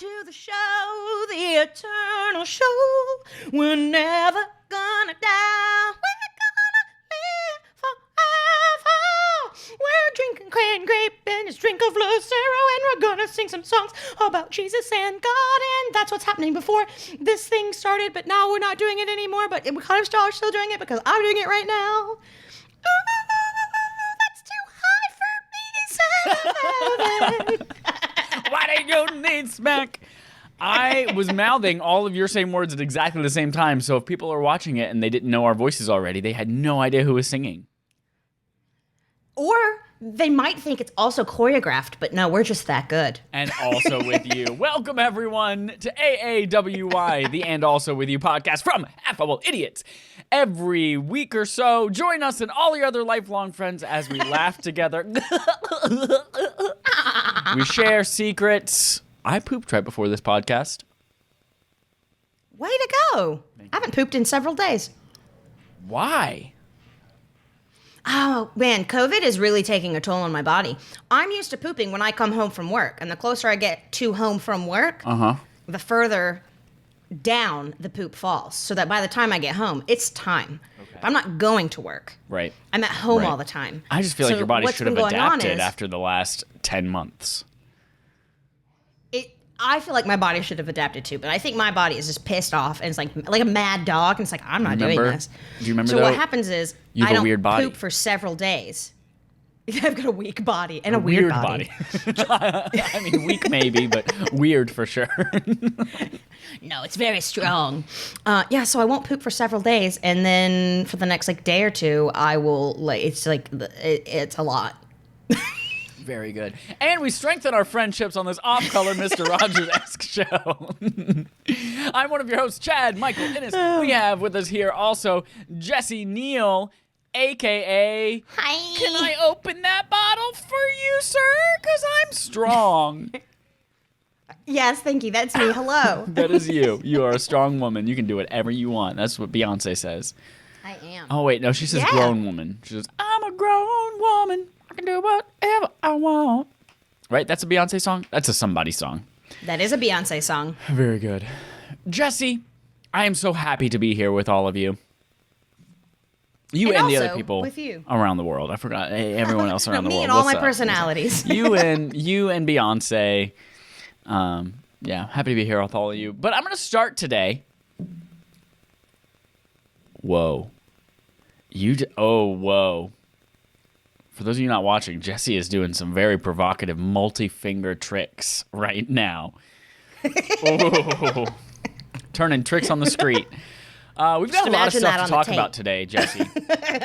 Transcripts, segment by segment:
to the show, the eternal show. We're never gonna die. We're gonna live forever. We're drinking cran grape and a drink of Lucero, and we're gonna sing some songs about Jesus and God. And that's what's happening before this thing started, but now we're not doing it anymore. But we kind of are still doing it because I'm doing it right now. That's too high for me, 7. Why do you need smack? I was mouthing all of your same words at exactly the same time, so if people are watching it and they didn't know our voices already, they had no idea who was singing. Or they might think it's also choreographed, but no, we're just that good. And also with you. Welcome, everyone, to AAWY, the And Also With You podcast from Affable Idiots. Every week or so, join us and all your other lifelong friends as we laugh together. We share secrets. I pooped right before this podcast. Way to go. I haven't pooped in several days. Why? Oh, man, COVID is really taking a toll on my body. I'm used to pooping when I come home from work, and the closer I get to home from work, the further down the poop falls, so that by the time I get home, it's time. Okay. I'm not going to work. Right. I'm at home all the time. I just feel like your body should have adapted after the last 10 months. I feel like my body should have adapted too, but I think my body is just pissed off, and it's like a mad dog, and it's like, I'm not doing this. Do you remember So what happens is, you have I a weird don't body. poop for several days. I've got a weak body and a weird body. I mean, weak maybe, but weird for sure. No, it's very strong. So I won't poop for several days, and then for the next day or two, I will it's it's a lot. Very good. And we strengthen our friendships on this off-color Mr. Rogers-esque show. I'm one of your hosts, Chad Michael Innes. We have with us here also Jessie Neal, a.k.a. Hi. Can I open that bottle for you, sir? Because I'm strong. Yes, thank you. That's me. Hello. That is you. You are a strong woman. You can do whatever you want. That's what Beyonce says. I am. Oh, wait. No, she says grown woman. She says, I'm a grown woman. I can do whatever I want. Right? That's a Beyonce song? That's a somebody song. That is a Beyonce song. Very good. Jessie, I am so happy to be here with all of you. You and the other people with you. Around the world. I forgot everyone else around the world. Me and all my personalities. You and Beyonce. Happy to be here with all of you. But I'm going to start today. Whoa. Whoa. For those of you not watching, Jessie is doing some very provocative multi-finger tricks right now. Turning tricks on the street. We've got a lot of stuff to talk about today, Jessie.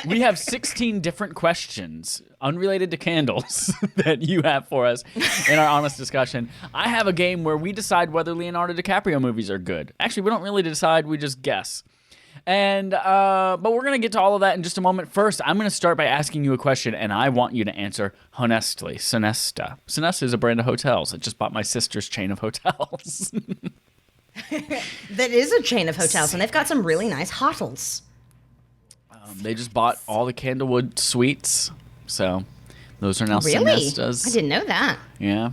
We have 16 different questions unrelated to candles that you have for us in our honest discussion. I have a game where we decide whether Leonardo DiCaprio movies are good. Actually, we don't really decide, we just guess. And but we're going to get to all of that in just a moment. First, I'm going to start by asking you a question, and I want you to answer honestly. Sonesta. Sonesta is a brand of hotels. I just bought my sister's chain of hotels. That is a chain of hotels, and they've got some really nice hotels. They just bought all the Candlewood suites, so those are now Really? Sonestas. I didn't know that. Yeah.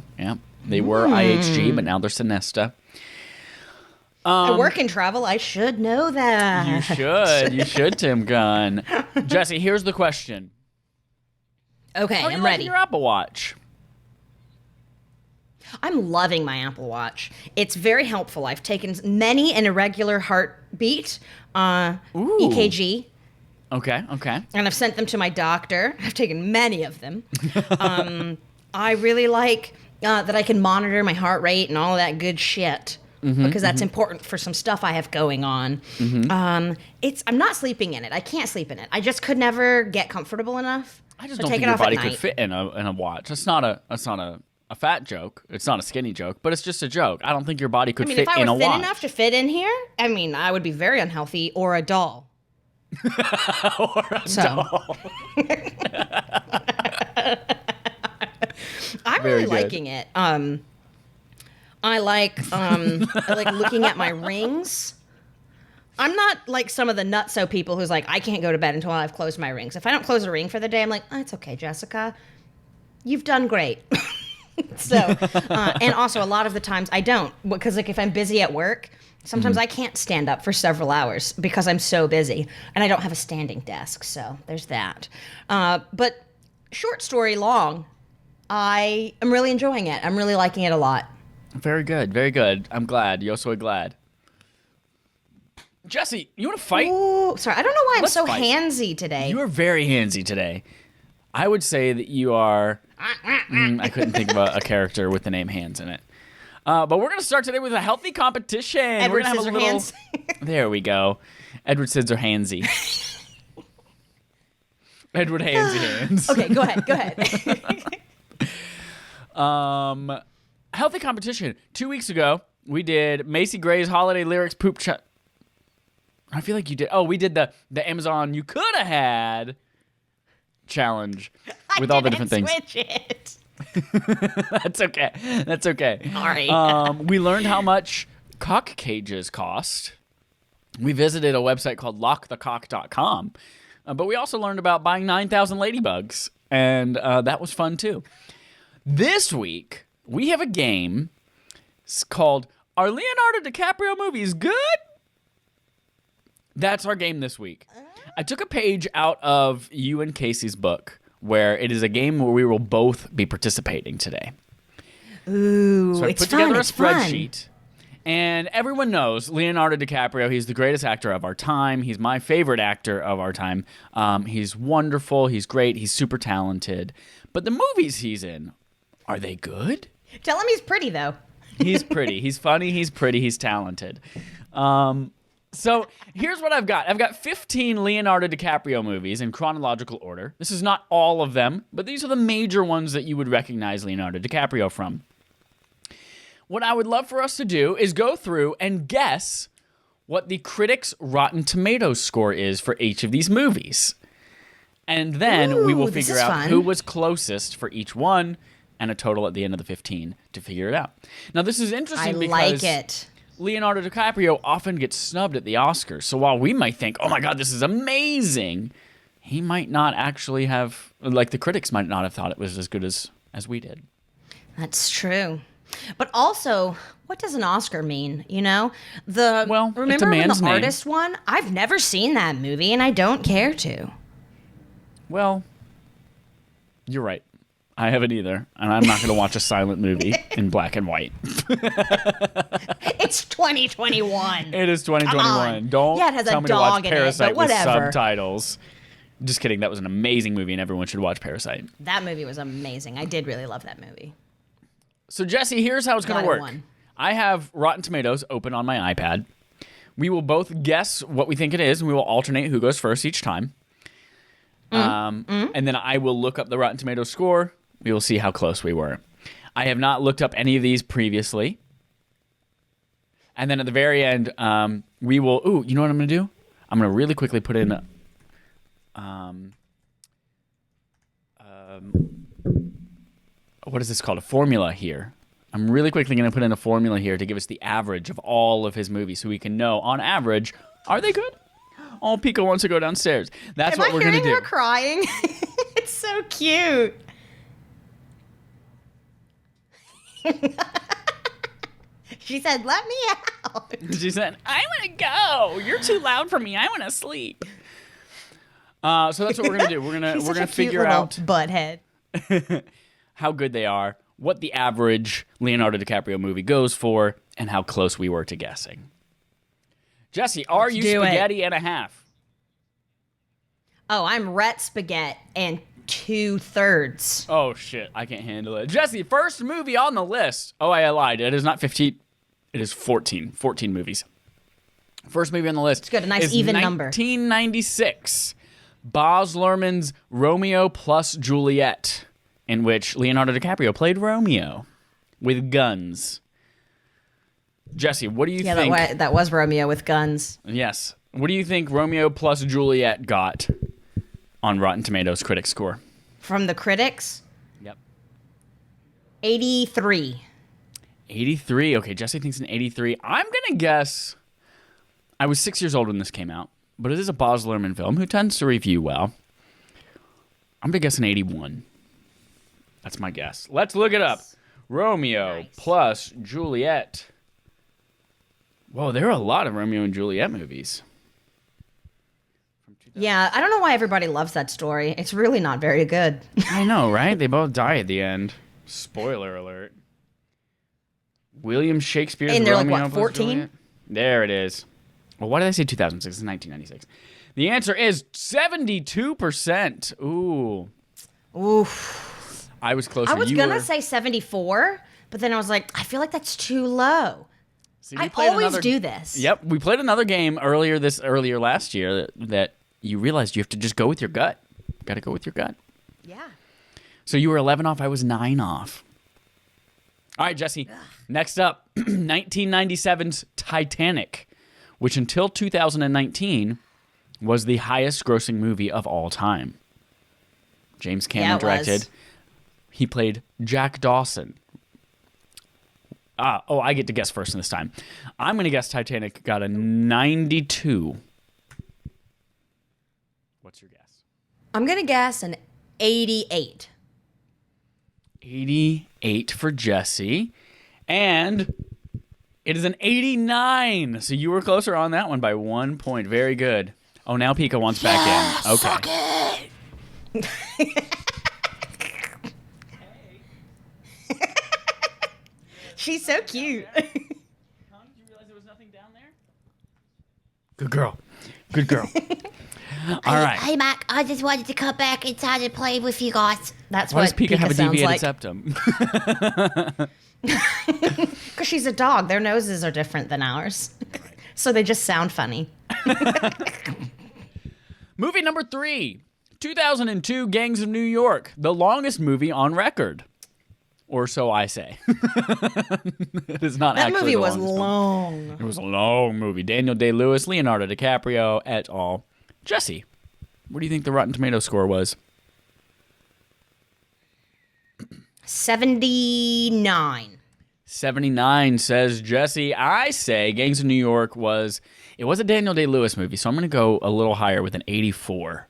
They were IHG, but now they're Sonesta. I work and travel. I should know that. You should, Tim Gunn. Jessie, here's the question. Okay, I'm ready. Your Apple Watch. I'm loving my Apple Watch. It's very helpful. I've taken many an irregular heartbeat EKG. Okay. And I've sent them to my doctor. I've taken many of them. I really like that I can monitor my heart rate and all that good shit. Because that's important for some stuff I have going on. I'm not sleeping in it. I can't sleep in it. I just could never get comfortable enough. I just don't think your body could fit in a watch. That's not a fat joke. It's not a skinny joke, but it's just a joke. I don't think your body could fit in a watch. If I were thin enough to fit in here, I would be very unhealthy, or a doll. Doll. I'm really liking it. I like looking at my rings. I'm not like some of the nutso people who's like, I can't go to bed until I've closed my rings. If I don't close a ring for the day, I'm like, oh, it's okay, Jessica. You've done great. So, and also a lot of the times I don't, because like if I'm busy at work, sometimes I can't stand up for several hours because I'm so busy, and I don't have a standing desk. So there's that. But short story long, I am really enjoying it. I'm really liking it a lot. Very good, very good. I'm glad. Yo soy glad. Jessie, you want to fight? Ooh, sorry, I don't know why I'm so fight. handsy today. You are very handsy today. I would say that you are... I couldn't think of a character with the name Hands in it. But we're going to start today with a healthy competition. Edward We're gonna have Scissorhands. There we go. Edward Scissorhandsy. Edward Handsy Hands. Okay, go ahead. Healthy competition. 2 weeks ago, we did Macy Gray's Holiday Lyrics Poop Chat. I feel like you did. Oh, we did the Amazon You Coulda Had challenge with all the different things. Switch it. That's okay. That's okay. All right. We learned how much cock cages cost. We visited a website called lockthecock.com. But we also learned about buying 9,000 ladybugs. And that was fun, too. This week, we have a game called Are Leonardo DiCaprio Movies Good? That's our game this week. I took a page out of you and Casey's book where it is a game where we will both be participating today. Ooh, so I it's put together fun, a it's spreadsheet. And everyone knows Leonardo DiCaprio. He's the greatest actor of our time. He's my favorite actor of our time. He's wonderful. He's great. He's super talented. But the movies he's in, are they good? Tell him he's pretty, though. He's pretty. He's funny. He's pretty. He's talented. So here's what I've got. I've got 15 Leonardo DiCaprio movies in chronological order. This is not all of them, but these are the major ones that you would recognize Leonardo DiCaprio from. What I would love for us to do is go through and guess what the critics' Rotten Tomatoes score is for each of these movies. And then we will figure out who was closest for each one and a total at the end of the 15 to figure it out. Now, this is interesting because like it. Leonardo DiCaprio often gets snubbed at the Oscars. So while we might think, oh my God, this is amazing, he might not actually have, like the critics might not have thought it was as good as we did. That's true. But also, what does an Oscar mean? You know, remember it's a man's when the name. Artist won? I've never seen that movie, and I don't care to. Well, you're right. I haven't either, and I'm not going to watch a silent movie in black and white. It's 2021. It is 2021. Don't it has tell a me to watch dog in it, Parasite but with whatever. subtitles. Just kidding. That was an amazing movie, and everyone should watch Parasite. That movie was amazing. I did really love that movie. So, Jessie, here's how it's going to work. I have Rotten Tomatoes open on my iPad. We will both guess what we think it is, and we will alternate who goes first each time. And then I will look up the Rotten Tomatoes score. We will see how close we were. I have not looked up any of these previously. And then at the very end, we will... Ooh, you know what I'm going to do? I'm going to really quickly put in... what is this called? A formula here. I'm really quickly going to put in a formula here to give us the average of all of his movies so we can know, on average, are they good? Oh, Pico wants to go downstairs. That's what we're going to do. Am I hearing her crying? It's so cute. She said, let me out. She said, I want to go. You're too loud for me. I want to sleep. So that's what we're going to do. We're going to figure out butthead. how good they are, what the average Leonardo DiCaprio movie goes for, and how close we were to guessing. Jessie, are you spaghetti and a half? Oh, I'm Rhett Spaghetti and 2/3. Oh, shit. I can't handle it. Jessie, first movie on the list. Oh, I lied. It is not 15. It is 14. 14 movies. First movie on the list. It's good. A nice even number. 1996. Baz Luhrmann's Romeo plus Juliet, in which Leonardo DiCaprio played Romeo with guns. Jessie, what do you think? Yeah, that was Romeo with guns. Yes. What do you think Romeo plus Juliet got on Rotten Tomatoes critic score? From the critics? Yep. 83. 83. Okay, Jessie thinks an 83. I'm going to guess... I was 6 years old when this came out, but it is a Baz Luhrmann film who tends to review well. I'm going to guess an 81. That's my guess. Let's look it up. Romeo plus Juliet. Whoa, there are a lot of Romeo and Juliet movies. Yeah, I don't know why everybody loves that story. It's really not very good. I know, right? They both die at the end. Spoiler alert. William Shakespeare's And they're Romeo like, what, plus 14? Juliet? There it is. Well, why did I say 2006? It's 1996. The answer is 72%. Ooh. Oof. I was closer. I was going to say 74, but then I was like, I feel like that's too low. See, I always do this. Yep, we played another game earlier last year that you realized you have to just go with your gut. Got to go with your gut. Yeah. So you were 11 off. I was 9 off. All right, Jessie. Next up, 1997's Titanic, which until 2019 was the highest grossing movie of all time. James Cameron directed. He played Jack Dawson. I get to guess first this time. I'm going to guess Titanic got a 92. What's your guess? I'm going to guess an 88. 88 for Jessie. And it is an 89. So you were closer on that one by 1 point. Very good. Oh, now Pika wants back in. Okay. She's so cute. Did you realize there was nothing down there? Good girl. Good girl. All right. Hey, Mac, I just wanted to come back inside and play with you guys. That's Why what does Pika have a sounds deviated like. septum? Because she's a dog. Their noses are different than ours. So they just sound funny. Movie number 3. 2002 Gangs of New York. The longest movie on record. Or so I say. It is not That actually movie the was longest one. long. It was a long movie. Daniel Day-Lewis, Leonardo DiCaprio, et al. Jessie, what do you think the Rotten Tomato score was? 79. 79 says Jessie. I say Gangs of New York was a Daniel Day-Lewis movie, so I'm going to go a little higher with an 84.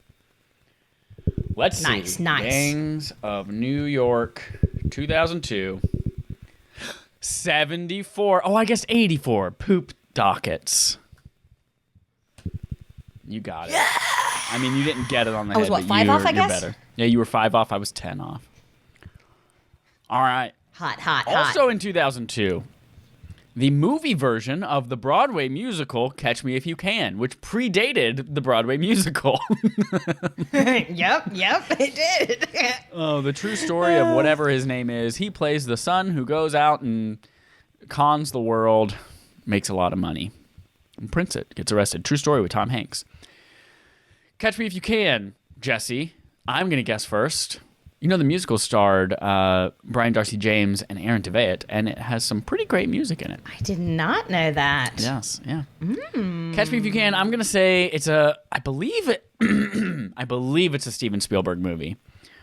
Let's see. Nice. Gangs of New York, 2002. 74. Oh, I guess 84. Poop dockets. You got it. Yeah! I mean, you didn't get it on the head. I was, what, but 5 off, I you're guess? better. Yeah, you were 5 off. I was 10 off. All right. Hot. Also in 2002, the movie version of the Broadway musical Catch Me If You Can, which predated the Broadway musical. Yep, it did. Oh, the true story of whatever his name is. He plays the son who goes out and cons the world, makes a lot of money, and prints it, gets arrested. True story with Tom Hanks. Catch Me If You Can, Jessie. I'm going to guess first. You know, the musical starred Brian Darcy James and Aaron Tveit, and it has some pretty great music in it. I did not know that. Yes, yeah. Catch Me If You Can. I'm gonna say it's I believe it's a Steven Spielberg movie,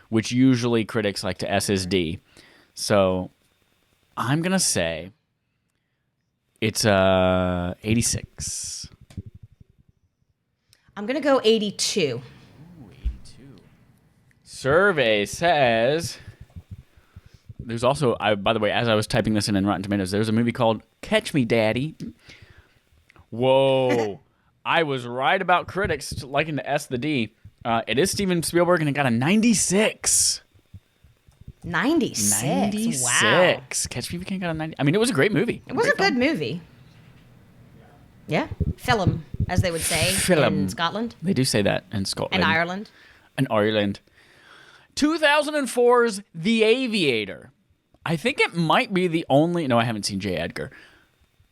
which usually critics like to SSD. So I'm gonna say it's 86. I'm going to go 82. Survey says there's also, by the way, as I was typing this in Rotten Tomatoes, there's a movie called Catch Me Daddy. Whoa. I was right about critics liking to S the D. It is Steven Spielberg, and it got a 96. 96. 96. Wow. Catch Me If You Can got a 90. I mean, it was a great movie. It was a good movie. Yeah. Film, as they would say in Scotland. They do say that in Scotland. And Ireland. And Ireland. 2004's The Aviator. I think it might be the only... No, I haven't seen J. Edgar.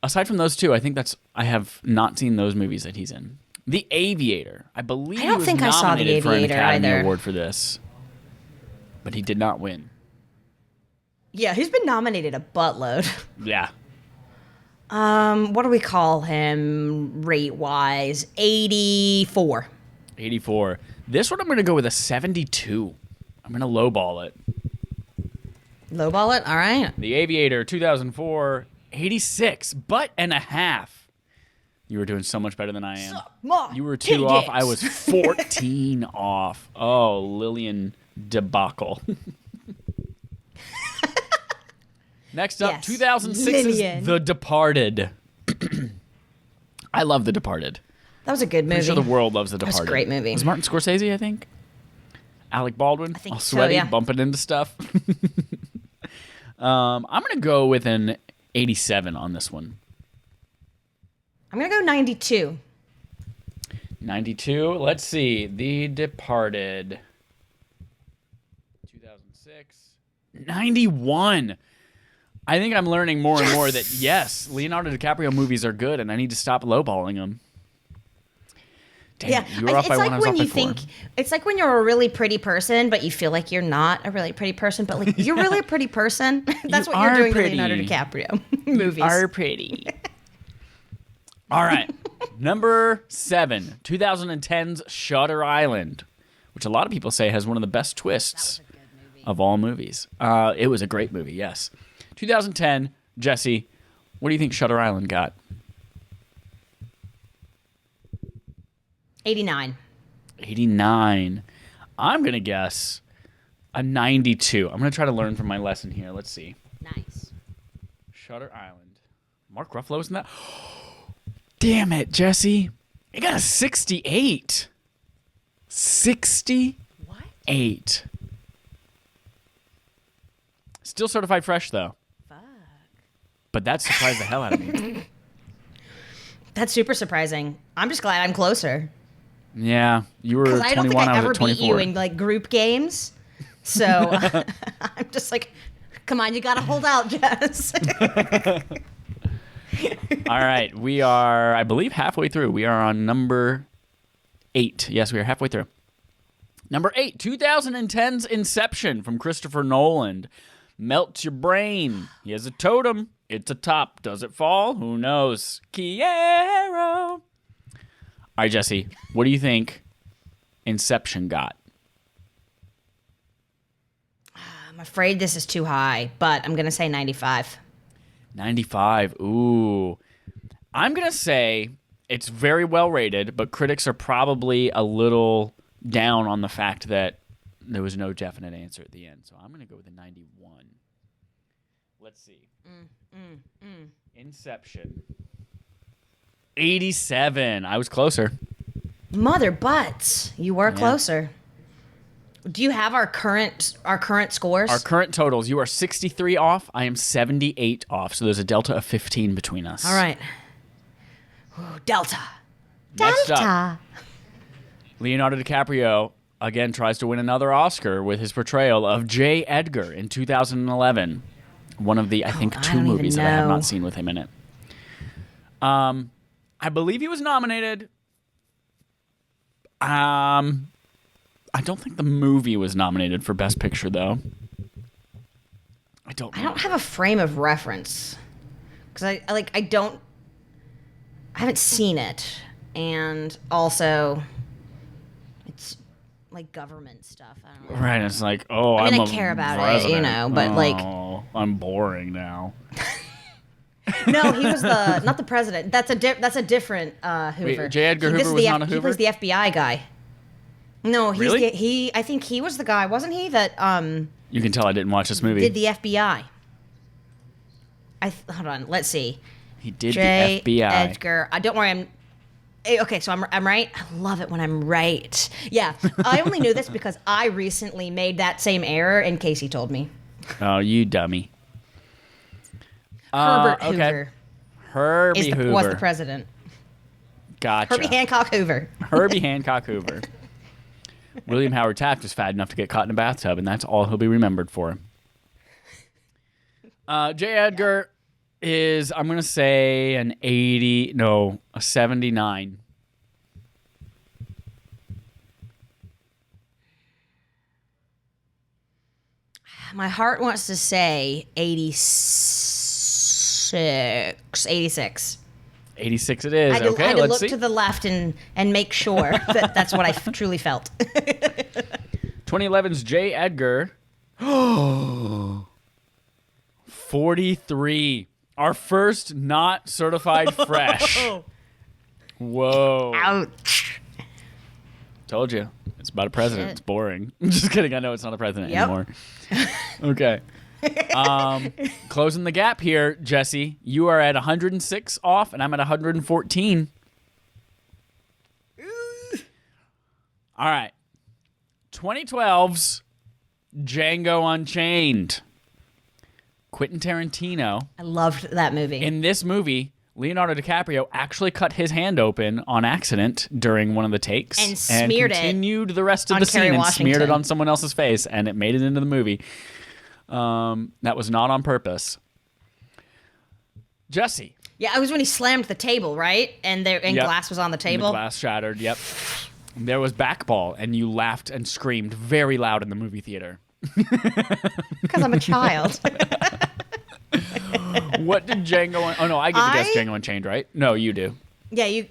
Aside from those two, I have not seen those movies that he's in. The Aviator. I believe he was nominated for an Academy Award for this. But he did not win. Yeah, he's been nominated a buttload. Yeah. What do we call him rate-wise? 84. 84. This one I'm going to go with a 72. I'm going to lowball it. Lowball it? All right. The Aviator, 2004, 86, but and a half. You were doing so much better than I am. You were 2 off. I was 14 off. Oh, Lillian debacle. Next up, Yes. 2006's Lillian. The Departed. I love The Departed. That was a good movie. Pretty sure the world loves The Departed. was a great movie. It was Martin Scorsese, I think. Alec Baldwin, I think all so, sweaty, yeah. bumping into stuff. I'm going to go with an 87 on this one. I'm going to go 92. 92. Let's see. The Departed. 2006. 91. I think I'm learning more and more that, yes, Leonardo DiCaprio movies are good, and I need to stop lowballing them. Damn, Yeah, you were off it's by like one, I was when off by you four. think it's like when you're a really pretty person, but you feel like you're not a really pretty person, but like you're really a pretty person. That's You what you're are doing pretty. to Leonardo DiCaprio movies. Are pretty. All right. Number 7, 2010's Shutter Island, which a lot of people say has one of the best twists of all movies. It was a great movie, yes. 2010, Jessie, what do you think Shutter Island got? 89. 89. I'm going to guess a 92. I'm going to try to learn from my lesson here. Let's see. Nice. Shutter Island. Mark Ruffalo's in that? Damn it, Jessie. It got a 68. 68. What? Still certified fresh, though. Fuck. But that surprised the hell out of me. That's super surprising. I'm just glad I'm closer. Yeah, you were 'Cause 21, I don't think I was ever at beat 24. you in like group games. So I'm just like, come on, you gotta hold out, Jess. All right, we are, I believe, halfway through. We are on number 8. Yes, we are halfway through. Number 8, 2010's Inception from Christopher Nolan. Melts your brain. He has a totem. It's a top. Does it fall? Who knows? Kiero. All right, Jessie, what do you think Inception got? I'm afraid this is too high, but I'm gonna say 95. 95. Ooh. I'm going to say it's very well rated, but critics are probably a little down on the fact that there was no definite answer at the end. So I'm going to go with a 91. Let's see. Inception. 87. I was closer. Mother butts, you were closer. Do you have our current scores? Our current totals, you are 63 off. I am 78 off. So there's a delta of 15 between us. All right. Ooh, Delta. Next up, Delta. Leonardo DiCaprio again tries to win another Oscar with his portrayal of J. Edgar in 2011. One of the, I think, I 2 don't even movies that I have know. not seen with him in it. I believe he was nominated. I don't think the movie was nominated for Best Picture, though. I don't I have a frame of reference because I haven't seen it, and also it's like government stuff. I don't know. Right, it's like, oh, I mean, I'm I care about it, president. you know, but, like- I'm boring now. No, he was not the president. That's a different Hoover. Wait, J. Edgar This Hoover is was the not a He Hoover? was the FBI guy. No, he's Really? I think he was the guy, wasn't he? That You can tell I didn't watch this movie. did the FBI. Hold on, let's see. He did J. the FBI. Edgar. Don't worry, okay, so I'm right. I love it when I'm right. Yeah, I only knew this because I recently made that same error, and Casey told me. Oh, you dummy. Herbert okay. Hoover Herbie Hoover. was the president. Gotcha. Herbie Hancock Hoover. Herbie Hancock Hoover. William Howard Taft was fat enough to get caught in a bathtub, and that's all he'll be remembered for. J. Edgar is, I'm going to say, a 79. My heart wants to say 86. 86. 86 it is. I had to, Okay, I had to let's look see. to the left and make sure that that's what I truly felt. 2011's J. Edgar. 43. Our first not certified fresh. Whoa. Ouch. Told you. It's about a president. Shit. It's boring. Just kidding. I know it's not a president Yep. anymore. Okay. Closing the gap here, Jesse. You are at 106 off, and I'm at 114. All right. 2012's Django Unchained. Quentin Tarantino. I loved that movie. In this movie, Leonardo DiCaprio actually cut his hand open on accident during one of the takes and smeared continued the rest of the scene and smeared it on someone else's face, and it made it into the movie. That was not on purpose. Jesse. Yeah, it was when he slammed the table, right? And glass was on the table. The glass shattered, yep. There was backball, and you laughed and screamed very loud in the movie theater. Because I'm a child. What did Django... Oh, no, I get to guess Django Unchained, right? No, you do. Yeah, you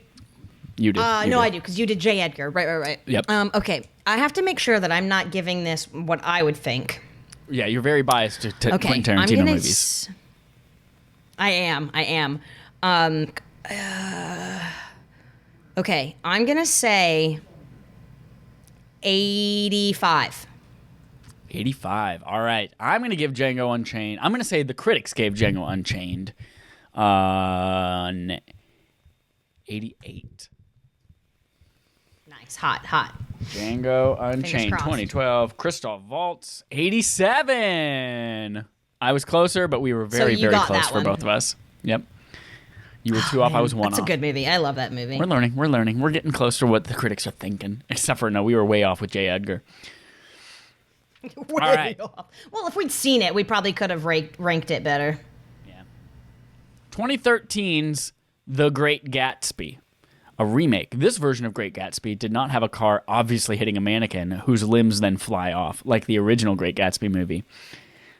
do. No, I do, because you did J. Edgar. Right. Yep. Okay, I have to make sure that I'm not giving this what I would think. Yeah, you're very biased to Quentin Tarantino movies. I am. Okay, I'm going to say 85. 85. All right. I'm going to give Django Unchained. I'm going to say the critics gave Django Unchained 88. Nice. Hot. Django Unchained 2012. Christoph Waltz 87. I was closer, but we were very close for both of us. Yep. You were 2 off. I was 1 off. That's a good movie. I love that movie. We're learning. We're getting close to what the critics are thinking. Except for, no, we were way off with J. Edgar. All right. Well, if we'd seen it, we probably could have ranked it better. Yeah. 2013's The Great Gatsby, a remake. This version of Great Gatsby did not have a car obviously hitting a mannequin whose limbs then fly off, like the original Great Gatsby movie.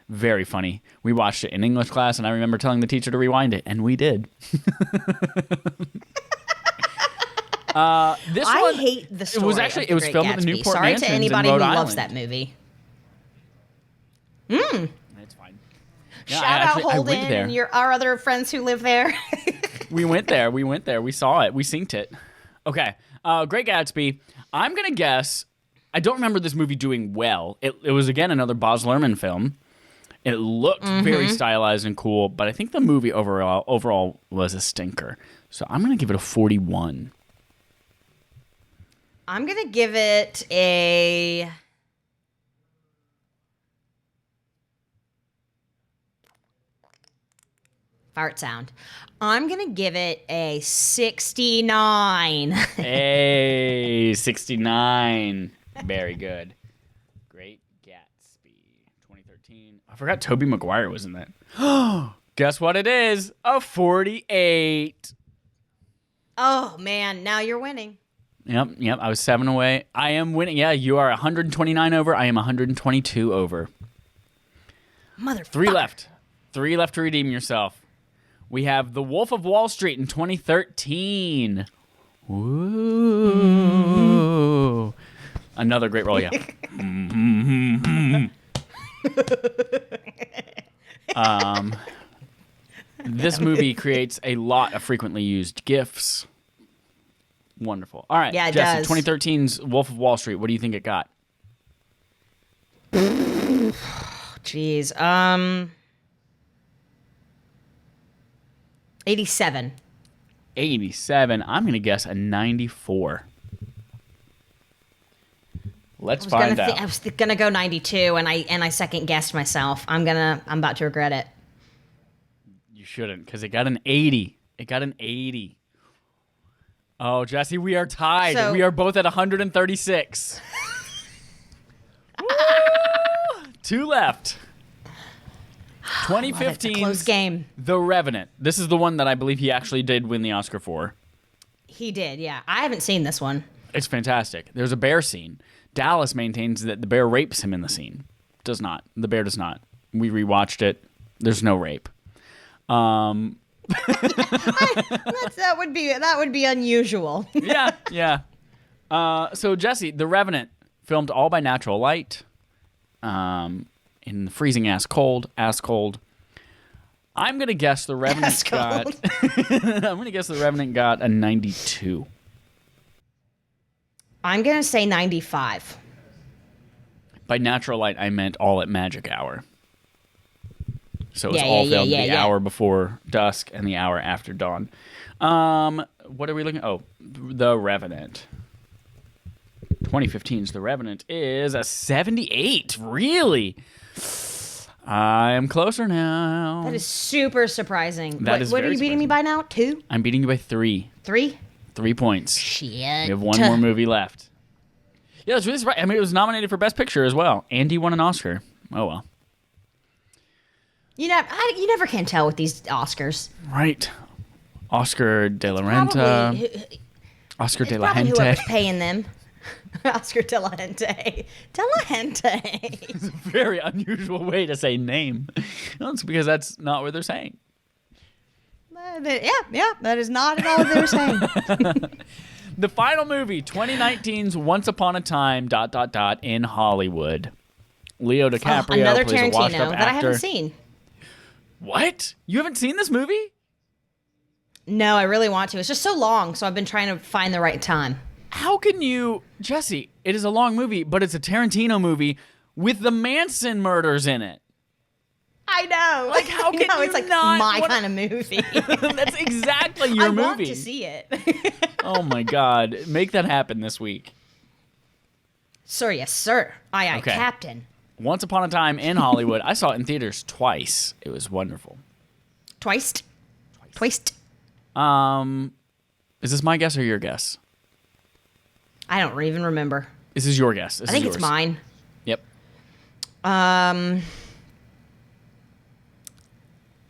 Very funny. We watched it in English class, and I remember telling the teacher to rewind it, and we did. I hate the story. It was filmed at the Newport Mansions to anybody in who Rhode loves Island. that movie. It's fine. Yeah, Shout out Holden and our other friends who live there. We went there. We saw it. We synced it. Okay. Great Gatsby. I'm going to guess. I don't remember this movie doing well. It was, again, another Baz Luhrmann film. It looked very stylized and cool, but I think the movie overall was a stinker. So I'm going to give it a 41. I'm going to give it a... fart sound. I'm going to give it a 69. Hey, 69. Very good. Great Gatsby, 2013. I forgot Tobey Maguire was in that. Guess what it is? A 48. Oh, man. Now you're winning. Yep. I was 7 away. I am winning. Yeah, you are 129 over. I am 122 over. Motherfucker. 3 left. 3 left to redeem yourself. We have The Wolf of Wall Street in 2013. Ooh. Another great role, yeah. This movie creates a lot of frequently used GIFs. Wonderful. All right, yeah, it Jesse, does. 2013's Wolf of Wall Street. What do you think it got? Jeez. 87. 87. I'm going to guess a 94. Let's find out. I was gonna go 92, and I second guessed myself. I'm about to regret it. You shouldn't, because it got an 80. Oh, Jesse, we are tied. So, we are both at 136. 2 left. 2015's close game. The Revenant. This is the one that I believe he actually did win the Oscar for. He did, yeah. I haven't seen this one. It's fantastic. There's a bear scene. Dallas maintains that the bear rapes him in the scene. Does not. The bear does not. We rewatched it. There's no rape. That would be unusual. Yeah. So Jesse, The Revenant, filmed all by natural light, in the freezing ass cold. I'm gonna guess The Revenant got. I'm gonna guess The Revenant got a 92. I'm gonna say 95. By natural light, I meant all at magic hour. So it was all filmed the hour before dusk and the hour after dawn. What are we looking at? Oh, The Revenant. 2015's The Revenant is a 78. Really? I am closer now. That is super surprising. What are you beating me by now? 2? I'm beating you by 3. 3? 3 points. Shit. We have one more movie left. Yeah, that's really surprising. I mean, it was nominated for Best Picture as well. Andy won an Oscar. Oh, well. You never can tell with these Oscars. Right. Oscar de la Renta. Oscar de la Gente. Whoever's paying them. Oscar de la Gente. De la Gente. It's a very unusual way to say name. Well, it's because that's not what they're saying. Yeah, that is not at all what they're saying. The final movie, 2019's Once Upon a Time, ... in Hollywood. Leo DiCaprio another plays a washed-up Tarantino actor. that I haven't seen. What? You haven't seen this movie? No, I really want to. It's just so long, so I've been trying to find the right time. How can you... Jessie, it is a long movie, but it's a Tarantino movie with the Manson murders in it. I know. Like, how can you it's like not... my kind of movie. That's exactly your movie. I want to see it. Oh, my God. Make that happen this week. Sir, yes, sir. Aye, aye, Okay. Captain. Once Upon a Time in Hollywood. I saw it in theaters twice. It was wonderful. Twice. Is this my guess or your guess? I don't even remember. This is your guess. I think it's mine. Yep.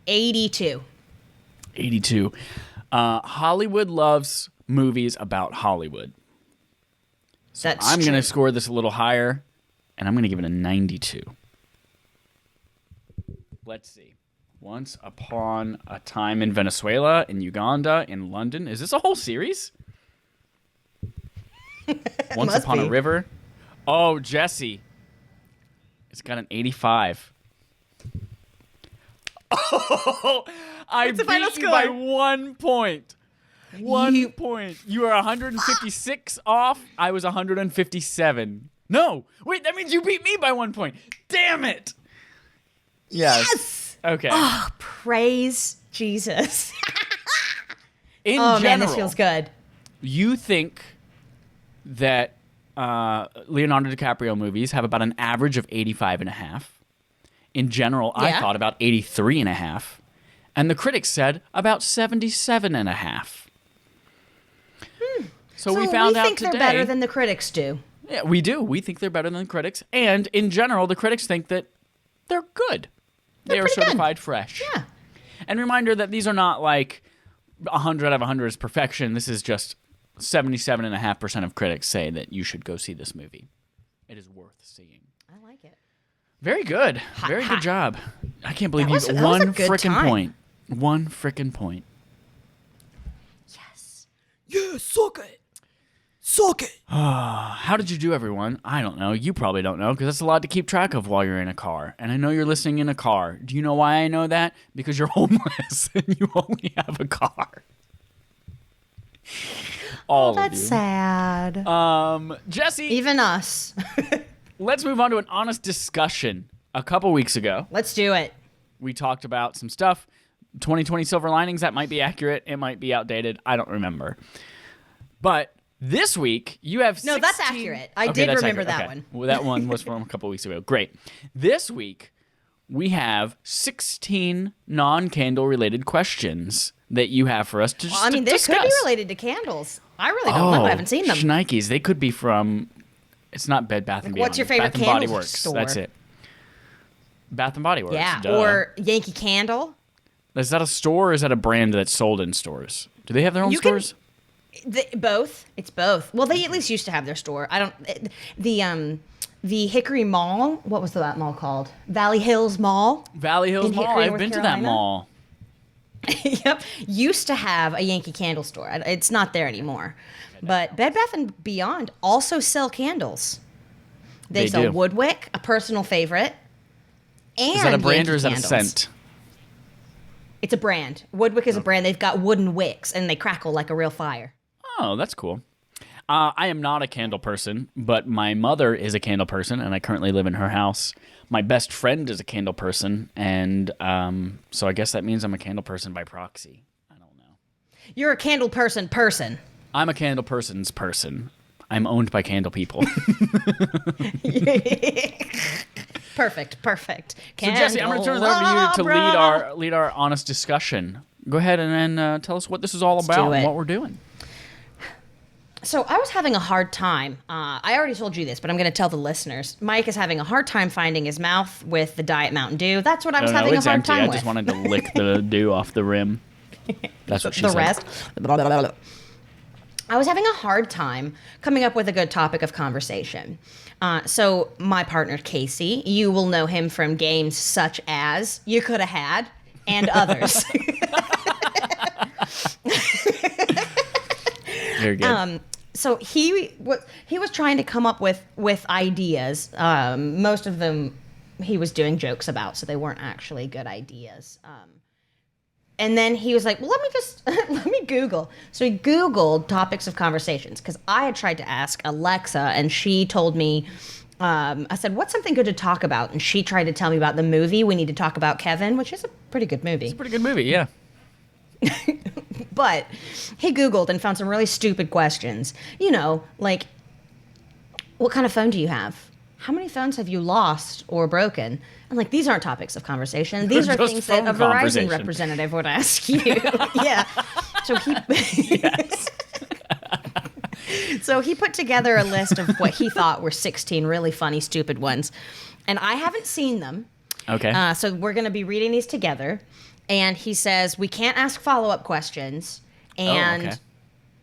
82. 82. Hollywood loves movies about Hollywood. So That's I'm true. going to score this a little higher, and I'm going to give it a 92. Let's see. Once Upon a Time in Venezuela, in Uganda, in London. Is this a whole series? Once Must Upon be. a River. Oh, Jessie. It's got an 85. Oh, I the final beat you by score? 1 point. 1 point. You are 156 off. I was 157. No, wait, that means you beat me by 1 point. Damn it. Yes. Okay. Oh, praise Jesus. In Oh, general, man, this feels good. you think that Leonardo DiCaprio movies have about an average of 85.5. In general, I Yeah. thought about 83.5. And the critics said about 77.5. So we found out think today. they're better than the critics do. Yeah, we do. We think they're better than the critics. And in general, the critics think that they're good. They are pretty good. certified fresh. Yeah. And reminder that these are not like 100 out of 100 is perfection. This is just 77.5% of critics say that you should go see this movie. It is worth seeing. I like it. Very good. Very good job. I can't believe That was- you that was a one good frickin' time. point. 1 frickin' point. Yes. Yeah, suck it. Suck it. How did you do, everyone? I don't know. You probably don't know because that's a lot to keep track of while you're in a car. And I know you're listening in a car. Do you know why I know that? Because you're homeless and you only have a car. All of That's you. sad. Jesse, Even us. let's move on to an honest discussion. A couple weeks ago, Let's do it. we talked about some stuff. 2020 silver linings, that might be accurate. It might be outdated. I don't remember. But this week, you have No, 16... that's accurate. I Okay, did that's remember accurate. that Okay. one. Well, that one was from a couple weeks ago. Great. This week, we have 16 non-candle related questions that you have for us to just I mean, this discuss. could be related to candles. I really don't know. I haven't seen them. Shnikes. They could be from... It's not Bed Bath & Beyond. what's your favorite Bath and Body candle Works. store? That's it. Bath & Body Works. Yeah. Duh. Or Yankee Candle. Is that a store or is that a brand that's sold in stores? Do they have their own You can- stores? Both. It's both. Well, they at least used to have their store. I don't. The Hickory Mall. What was that mall called? Valley Hills Mall. Valley Hills in Mall. Hickory, I've North been to that Carolina? mall. Yep. Used to have a Yankee Candle store. It's not there anymore. But Bed Bath and Beyond also sell candles. They They sell do. Woodwick, a personal favorite. And Is that a brand Yankee or is that a candles. scent? It's a brand. Woodwick is a brand. They've got wooden wicks and they crackle like a real fire. Oh, that's cool. I am not a candle person, but my mother is a candle person, and I currently live in her house. My best friend is a candle person, and so I guess that means I'm a candle person by proxy. I don't know. You're a candle person. I'm a candle person's person. I'm owned by candle people. Perfect. So Jesse, I'm going to turn it over to you to lead our honest discussion. Go ahead and then tell us what this is all about and what we're doing. So I was having a hard time. I already told you this, but I'm going to tell the listeners. Mike is having a hard time finding his mouth with the Diet Mountain Dew. That's what I was having a hard time with. I just wanted to lick the dew off the rim. That's what she said. The rest. I was having a hard time coming up with a good topic of conversation. So my partner, Casey, you will know him from games such as You Coulda Had and others. Very good. So he was trying to come up with ideas. Most of them he was doing jokes about, so they weren't actually good ideas. And then he was like, well, let me Google. So he Googled topics of conversations because I had tried to ask Alexa and she told me, I said, what's something good to talk about? And she tried to tell me about the movie We Need to Talk About Kevin, which is a pretty good movie. It's a pretty good movie, yeah. But he Googled and found some really stupid questions. You know, like, what kind of phone do you have? How many phones have you lost or broken? And like, these aren't topics of conversation. These are things that a Verizon representative would ask you. Yeah. So so he put together a list of what he thought were 16 really funny, stupid ones. And I haven't seen them. Okay. So we're going to be reading these together. And he says, we can't ask follow-up questions. And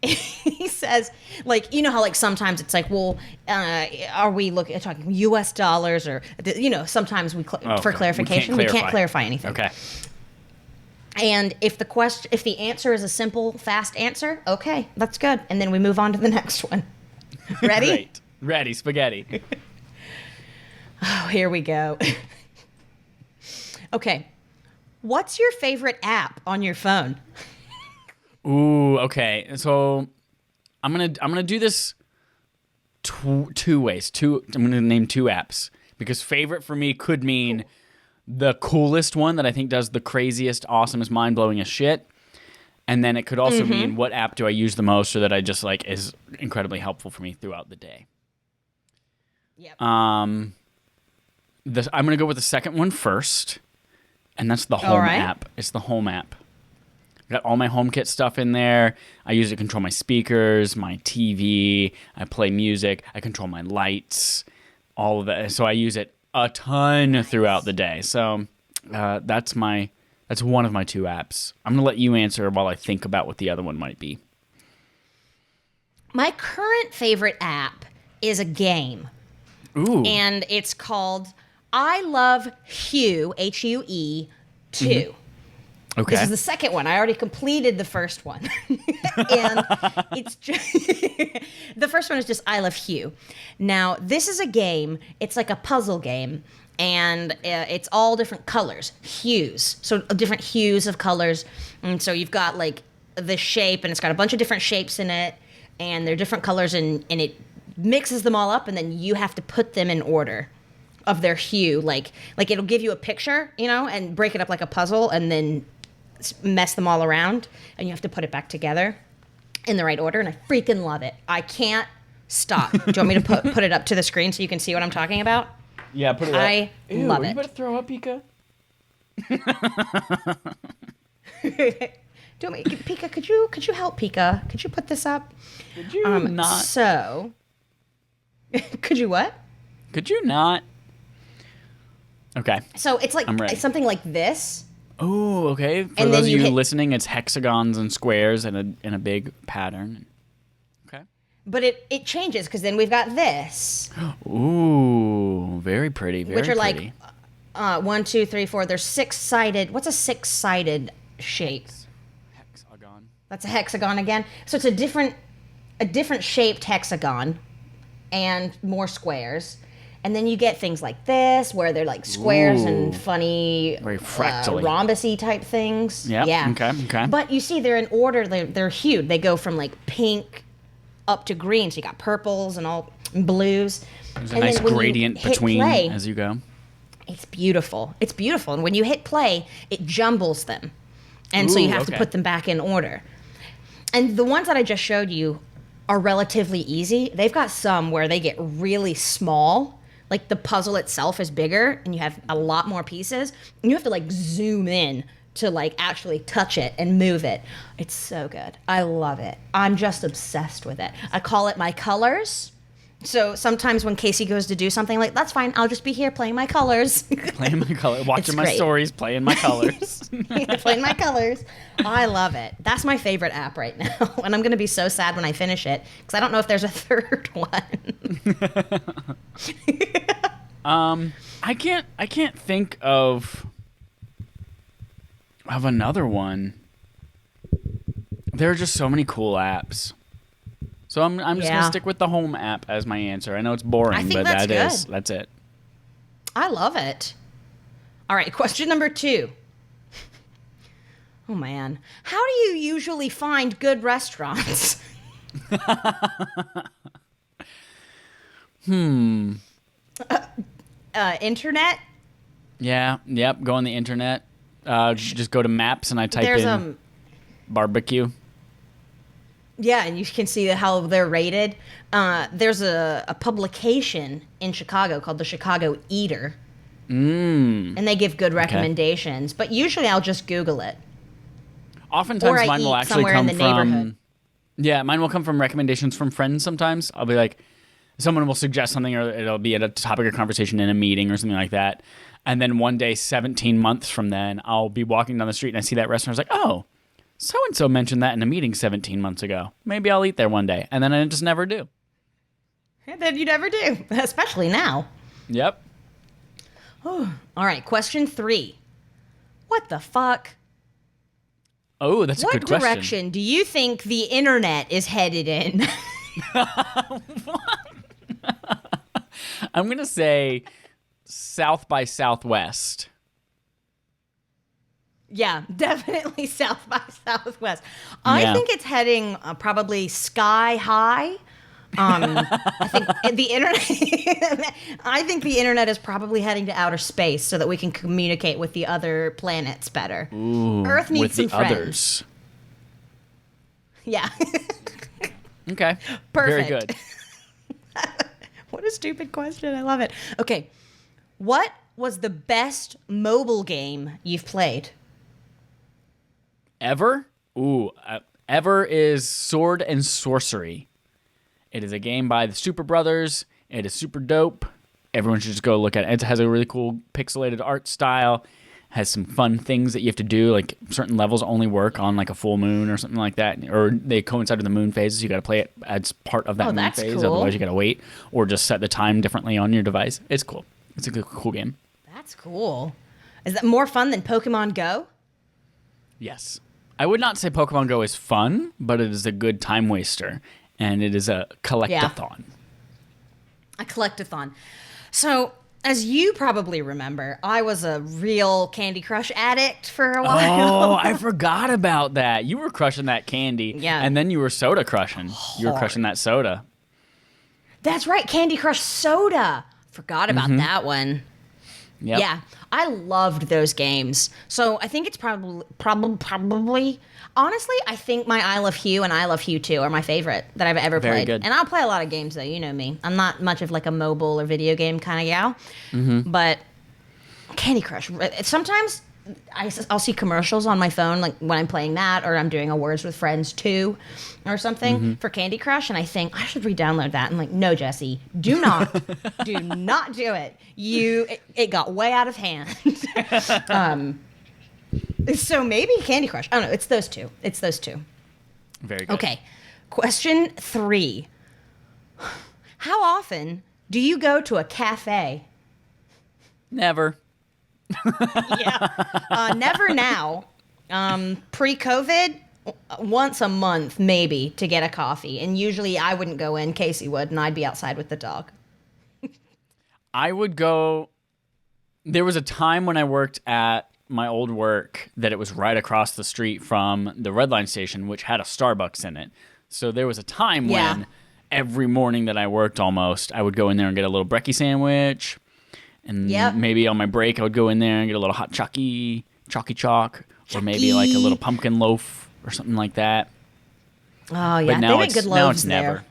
he says, like, you know how, like, sometimes it's like, well, are we talking U.S. dollars or, you know, sometimes for clarification, we can't clarify anything. Okay. And if the answer is a simple, fast answer, okay, that's good. And then we move on to the next one. Ready? Great. Ready, spaghetti. Oh, here we go. Okay. What's your favorite app on your phone? Ooh, okay. So I'm gonna do this two ways. I'm gonna name two apps because favorite for me could mean the coolest one that I think does the craziest, awesomest, mind-blowingest shit, and then it could also mean what app do I use the most or that I just like is incredibly helpful for me throughout the day. Yep. I'm gonna go with the second one first. And that's the Home app. It's the Home app. Got all my HomeKit stuff in there. I use it to control my speakers, my TV. I play music. I control my lights, all of that. So I use it a ton throughout the day. So that's one of my two apps. I'm going to let you answer while I think about what the other one might be. My current favorite app is a game. Ooh. And it's called I Love Hue, Hue 2. Mm-hmm. Okay. This is the second one. I already completed the first one. And it's just the first one is just I Love Hue. Now, this is a game. It's like a puzzle game. And it's all different colors, hues. So different hues of colors. And so you've got like the shape, and it's got a bunch of different shapes in it. And they're different colors, and it mixes them all up, and then you have to put them in order of their hue. Like it'll give you a picture, you know, and break it up like a puzzle and then mess them all around, and you have to put it back together in the right order, and I freaking love it. I can't stop. Do you want me to put it up to the screen so you can see what I'm talking about? Yeah, put it up. I love it. You better throw up, Pika. Pika, could you help Pika? Could you put this up? Could you not? So, could you what? Could you not? Okay. So it's like something like this. Oh, okay. For those of you listening, it's hexagons and squares in a big pattern. Okay. But it changes because then we've got this. Ooh, very pretty. Very which are pretty. Like 1, 2, 3, 4. There's 6-sided. What's a 6-sided shape? Hexagon. That's a hexagon again. So it's a different shaped hexagon and more squares. And then you get things like this, where they're like squares and funny, very fractally, rhombusy type things. Yep. Yeah. Okay. But you see, they're in order. They're hued. They go from like pink up to green. So you got purples and all blues. There's a nice gradient between as you go. It's beautiful. It's beautiful. And when you hit play, it jumbles them. And so you have to put them back in order. And the ones that I just showed you are relatively easy. They've got some where they get really small. Like the puzzle itself is bigger and you have a lot more pieces. And you have to like zoom in to like actually touch it and move it. It's so good. I love it. I'm just obsessed with it. I call it my colors. So sometimes when Casey goes to do something, like, that's fine, I'll just be here playing my colors. Playing my colors. Watching my stories, playing my colors. Playing my colors. I love it. That's my favorite app right now. And I'm going to be so sad when I finish it because I don't know if there's a third one. I can't think of another one. There are just so many cool apps. So I'm just gonna stick with the home app as my answer. I know it's boring, but that's it. I love it. All right, question number 2. Oh man, how do you usually find good restaurants? Internet? Yeah. Yep. Go on the internet. Just go to maps and I type in barbecue. Yeah, and you can see how they're rated. There's a publication in Chicago called the Chicago Eater. And they give good recommendations. But usually I'll just Google it. Oftentimes mine will actually come from... Yeah, mine will come from recommendations from friends sometimes. I'll be like, someone will suggest something or it'll be at a topic of conversation in a meeting or something like that. And then one day, 17 months from then, I'll be walking down the street and I see that restaurant. I was like, oh, so-and-so mentioned that in a meeting 17 months ago. Maybe I'll eat there one day. And then I just never do. And then you never do, especially now. Yep. All right, question 3. What the fuck? Oh, that's a good question. What direction do you think the internet is headed in? I'm going to say South by Southwest. Yeah, definitely South by Southwest. I think it's heading probably sky high. I think the internet. I think the internet is probably heading to outer space so that we can communicate with the other planets better. Ooh, Earth needs some friends. Others. Yeah. Okay. Perfect. Very good. What a stupid question. I love it. Okay. What was the best mobile game you've played? Ever? Ooh, Ever is Sword and Sorcery. It is a game by the Super Brothers. It is super dope. Everyone should just go look at it. It has a really cool pixelated art style. Has some fun things that you have to do. Like certain levels only work on like a full moon or something like that. Or they coincide with the moon phases. You got to play it as part of that moon phase. Cool. Otherwise you got to wait. Or just set the time differently on your device. It's cool. It's a good, cool game. That's cool. Is that more fun than Pokemon Go? Yes. I would not say Pokemon Go is fun, but it is a good time waster. And it is a collectathon. A collectathon. So, as you probably remember, I was a real Candy Crush addict for a while. Oh, I forgot about that. You were crushing that candy. Yeah. And then you were soda crushing. Hard. You were crushing that soda. That's right, Candy Crush Soda. Forgot about that one. Yep. Yeah, I loved those games. So I think it's probably, honestly, I think my I Love Hue and I Love Hue 2 are my favorite that I've ever Very played. good. And I'll play a lot of games, though. You know me. I'm not much of like a mobile or video game kind of gal. But Candy Crush, sometimes I'll see commercials on my phone, like when I'm playing that, or I'm doing a Words with Friends 2 or something for Candy Crush, and I think I should re-download that. I'm like, no, Jessie, do not, do not do it. It got way out of hand. So maybe Candy Crush. I don't know. It's those two. It's those two. Very good. Okay. Question 3. How often do you go to a cafe? Never. Yeah. Never now. Pre-COVID, once a month maybe to get a coffee. And usually I wouldn't go in, Casey would, and I'd be outside with the dog. I would go... There was a time when I worked at my old work that it was right across the street from the Red Line station, which had a Starbucks in it. So there was a time Yeah. when every morning that I worked almost, I would go in there and get a little brekkie sandwich. And maybe on my break, I would go in there and get a little hot chalky chalk, or maybe like a little pumpkin loaf or something like that. Oh, yeah. But now They make good loaves now it's there. never.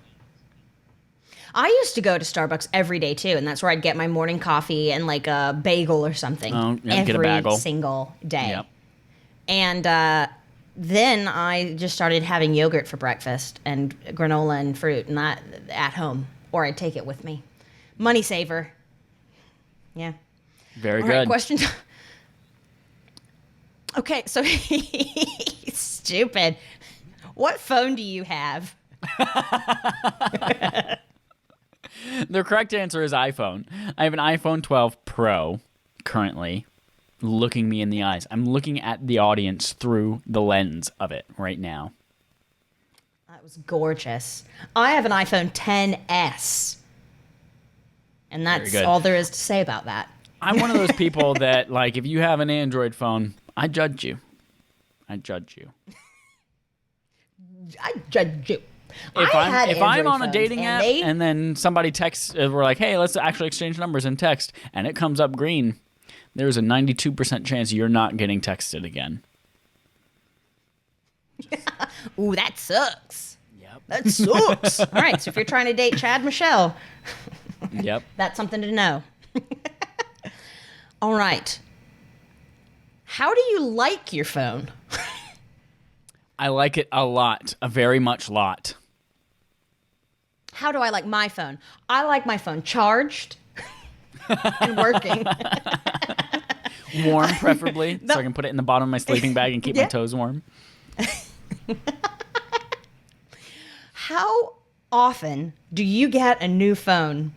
I used to go to Starbucks every day, too, and that's where I'd get my morning coffee and, like, a bagel or something get a bagel. every single day. Yep. And then I just started having yogurt for breakfast and granola and fruit, and that at home, or I'd take it with me. Money saver. Yeah. Very All good. right, question. Okay, so stupid. What phone do you have? The correct answer is iPhone. I have an iPhone 12 Pro currently looking me in the eyes. I'm looking at the audience through the lens of it right now. That was gorgeous. I have an iPhone XS. And that's all there is to say about that. I'm one of those people that, like, if you have an Android phone, I judge you. I judge you. I judge you. If I'm on a phones, dating app and then somebody texts, we're like, hey, let's actually exchange numbers in text, and it comes up green, there's a 92% chance you're not getting texted again. Ooh, that sucks. Yep. That sucks. All right, so if you're trying to date Chad Michelle, Yep. that's something to know. All right. How do you like your phone? I like it a lot, a very much lot. How do I like my phone? I like my phone charged and working. Warm, preferably, so I can put it in the bottom of my sleeping bag and keep my toes warm. How often do you get a new phone?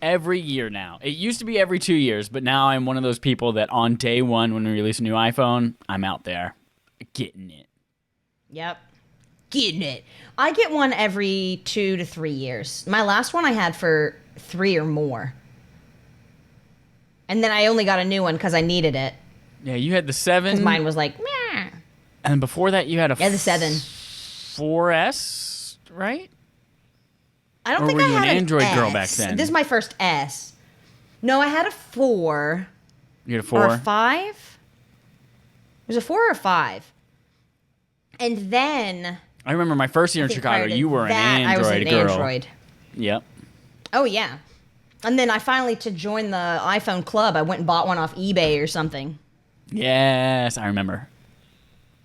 Every year now. It used to be every 2 years, but now I'm one of those people that on day one, when we release a new iPhone, I'm out there getting it. Yep. Getting it. I get one every 2 to 3 years. My last one I had for 3 or more. And then I only got a new one because I needed it. Yeah, you had the 7. Because mine was like, meh. And before that, you had a Yeah, the 7. 4S, right? I don't Or think were I you had an Android S. girl back then? This is my first S. No, I had a 4. You had a Or 4? a 5. It was a 4 or a 5. And then... I remember my first year in Chicago, you were an Android I was an girl. Android. Yep. Oh, yeah. And then I finally, to join the iPhone club, I went and bought one off eBay or something. Yes, I remember.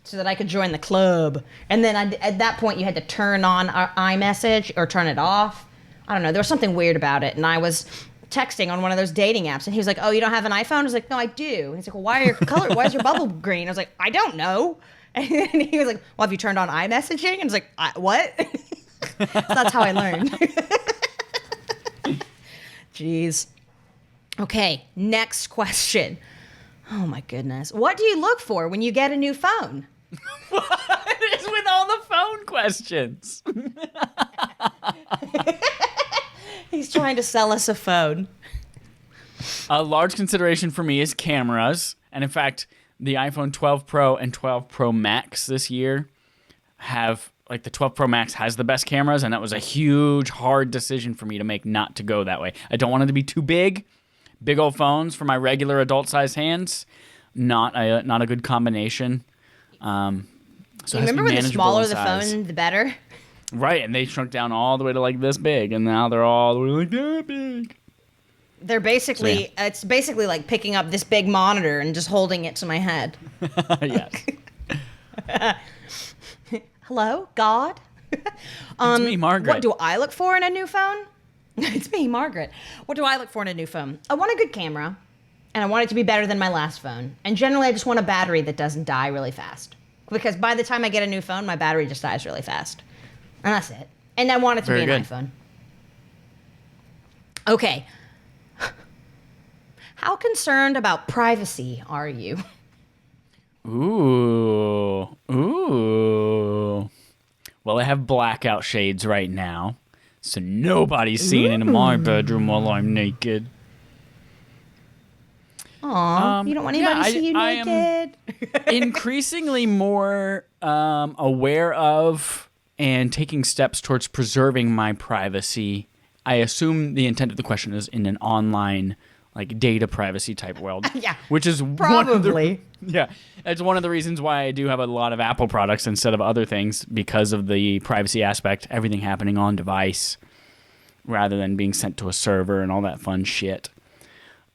So that I could join the club. And then at that point, you had to turn on iMessage or turn it off. I don't know. There was something weird about it. And I was texting on one of those dating apps. And he was like, oh, you don't have an iPhone? I was like, no, I do. And he's like, well, why is your bubble green? I was like, I don't know. And he was like, well, have you turned on iMessaging? And I was like, what? So that's how I learned. Jeez. Okay, next question. Oh my goodness. What do you look for when you get a new phone? What is with all the phone questions? He's trying to sell us a phone. A large consideration for me is cameras. And in fact, the iPhone 12 Pro and 12 Pro Max this year have, like, the 12 Pro Max has the best cameras, and that was a huge, hard decision for me to make not to go that way. I don't want it to be too big. Big old phones for my regular adult-sized hands, not a good combination. So you remember when the smaller the phone, the better? Right, and they shrunk down all the way to like this big, and now they're all the way like that big. They're basically, it's basically like picking up this big monitor and just holding it to my head. Yes. Hello, God? It's me, Margaret. What do I look for in a new phone? It's me, Margaret. What do I look for in a new phone? I want a good camera, and I want it to be better than my last phone. And generally, I just want a battery that doesn't die really fast. Because by the time I get a new phone, my battery just dies really fast. And that's it. And I want it to be an iPhone. Okay. How concerned about privacy are you? Ooh. Well, I have blackout shades right now, so nobody's seeing into my bedroom while I'm naked. Aw, you don't want anybody to see you naked? I am increasingly more aware of and taking steps towards preserving my privacy. I assume the intent of the question is in an online, like, data privacy type world. Yeah, which is probably. It's one of the reasons why I do have a lot of Apple products instead of other things, because of the privacy aspect, everything happening on device rather than being sent to a server and all that fun shit.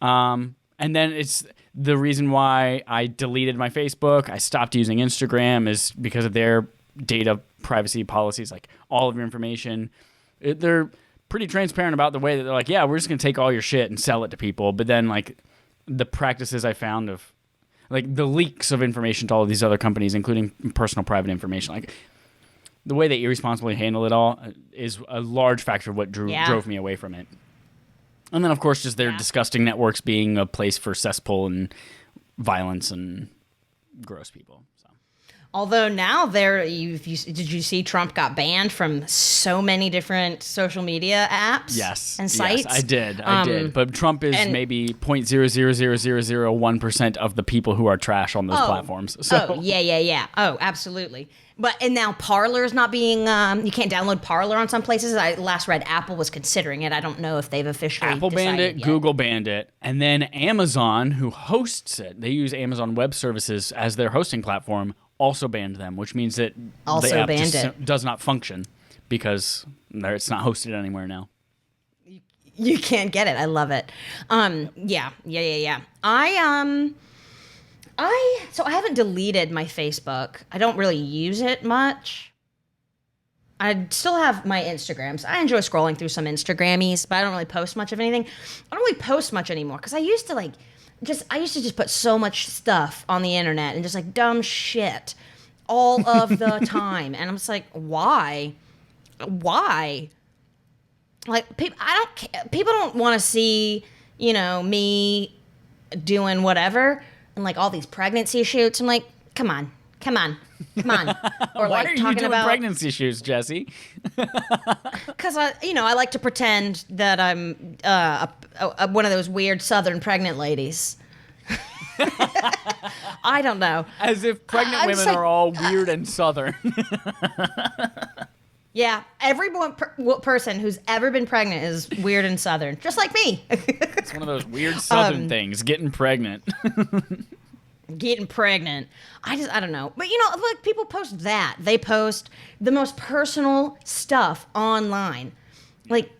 And then it's the reason why I deleted my Facebook. I stopped using Instagram is because of their data privacy policies. Like, all of your information, they're pretty transparent about the way that they're like, yeah, we're just going to take all your shit and sell it to people. But then, like, the practices I found of, like, the leaks of information to all of these other companies, including personal private information, like, the way they irresponsibly handle it all is a large factor of what drove me away from it. And then, of course, just their disgusting networks being a place for cesspool and violence and gross people. So. Although now did you see Trump got banned from so many different social media apps and sites? Yes, I did. But Trump is maybe 0.00001% of the people who are trash on those platforms. So. Oh, yeah. Oh, absolutely. And now Parler is not being, you can't download Parler on some places. I last read Apple was considering it. I don't know if they've officially Apple banned it, yet. Google banned it, and then Amazon, who hosts it, they use Amazon Web Services as their hosting platform, also banned them, which means that the app does not function because it's not hosted anywhere now. You can't get it. I love it. Yeah. So I haven't deleted my Facebook. I don't really use it much. I still have my Instagrams. I enjoy scrolling through some Instagrammies, but I don't really post much of anything. I don't really post much anymore because I used to just put so much stuff on the internet and just like dumb shit all of the time. And I'm just like, why? Like, people don't want to see, me doing whatever. And like all these pregnancy shoots, I'm like, come on. Or why are you doing pregnancy shoots, Jessie? Because I like to pretend that I'm one of those weird Southern pregnant ladies. I don't know. As if pregnant women are all weird and Southern. Yeah, every person who's ever been pregnant is weird and Southern, just like me. It's one of those weird Southern things, getting pregnant. Getting pregnant. I don't know. But, like, people post that. They post the most personal stuff online. Like,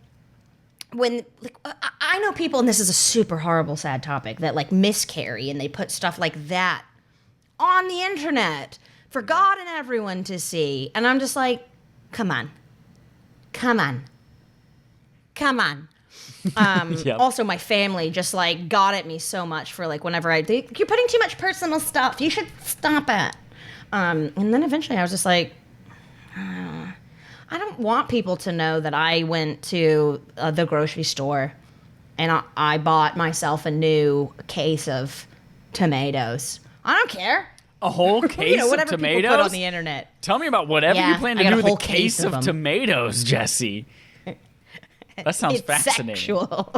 I know people, and this is a super horrible, sad topic, that, like, miscarry, and they put stuff like that on the internet for God and everyone to see. And I'm just like, come on. Yep. Also, my family just like got at me so much for like whenever you're putting too much personal stuff. You should stop it. And then eventually I was just like, I don't want people to know that I went to the grocery store and I bought myself a new case of tomatoes. I don't care. A whole case of tomatoes? People put on the internet. Tell me about whatever you plan to do with a case of tomatoes, Jessie. That sounds fascinating. Sexual.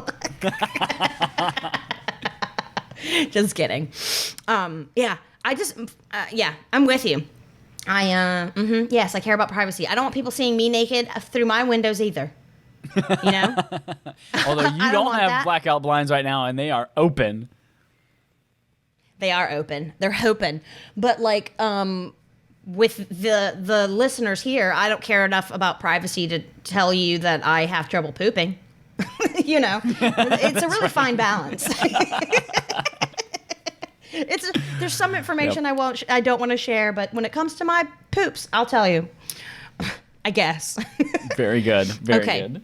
Just kidding. Yeah, I'm with you. Yes, I care about privacy. I don't want people seeing me naked through my windows either. Although you don't have blackout blinds right now, and they are open. They are open. They're hoping. But like, with the listeners here, I don't care enough about privacy to tell you that I have trouble pooping. It's a really fine balance. There's some information I don't want to share, but when it comes to my poops, I'll tell you. I guess. Very good. Very good.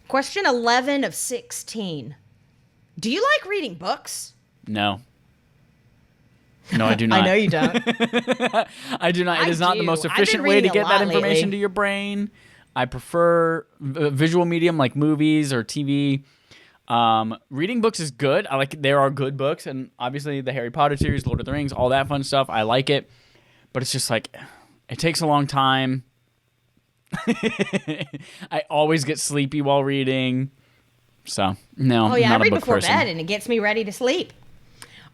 Question 11 of 16. Do you like reading books? No. No, I do not. I know you don't. I do not. It is not the most efficient way to get that information to your brain. I prefer visual medium like movies or TV. Reading books is good. There are good books, and obviously the Harry Potter series, Lord of the Rings, all that fun stuff. I like it, but it's just like it takes a long time. I always get sleepy while reading. So no. Oh yeah, not I read a book before person. bed, and it gets me ready to sleep.